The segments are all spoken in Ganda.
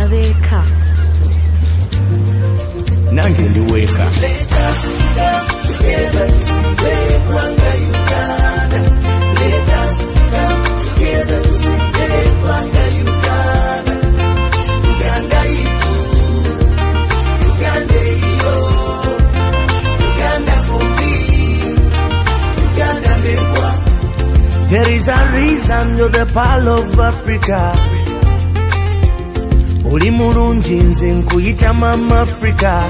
Abeka. Nange ndiweka. Let us come together to Zimbabwe, Uganda. Let us come together to Zimbabwe, Uganda. Uganda itu, Uganda iyo. Uganda for me, Uganda mekwa. There is a reason you're the pearl of Africa. Uli mulungi nze nkuyita mama Africa.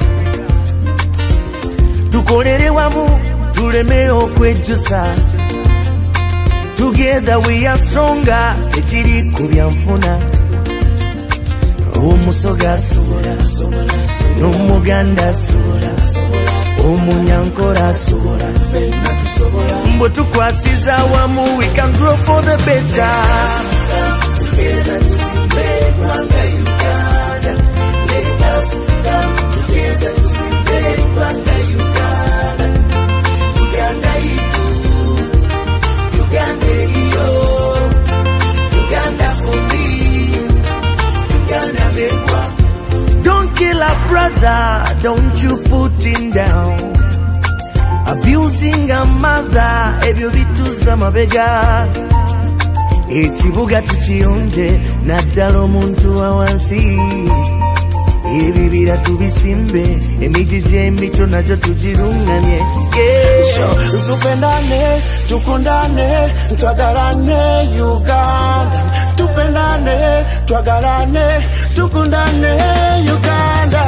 Tukolere wamu tuleme okwejjusa. Together we are stronger. Tekiri kubyanfuna. Omusoga asobola, n'Omuganda asobola, Omunyankore asobola. Mbo tukwasiza wamu, we can grow for the better. Together to Zimbabwe, Uganda. Let us come together to Zimbabwe, Uganda. Uganda itu, Uganda iyo. Uganda for me, Uganda mekwa. Don't kill a brother, don't you put him down. Abusing a mother, ebyo bituza mabega. Ekibuga tukiyonje naddala omuntu awansi. Ebibira tubisimbe, emiti gy'emito nagyo tugirungamye. Tupendane, tukundane, twagalane Uganda. Tupendane, twagalane, tukundane Uganda.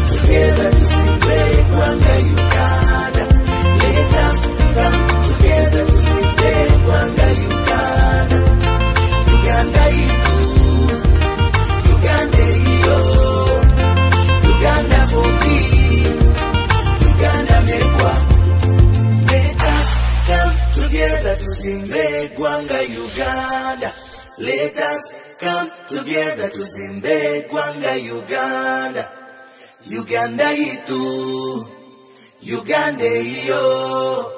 Together to Zimbabwe, Uganda. Let us come together to Zimbabwe, Uganda. Uganda itu, Uganda iyo. Uganda for me, Uganda mekwa. Let us come together to Zimbabwe, Uganda. Let us come together to Zimbabwe, Uganda. Uganda itu, Uganda iyo.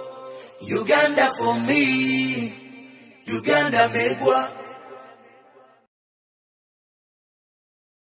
Uganda for me, Uganda mekwa.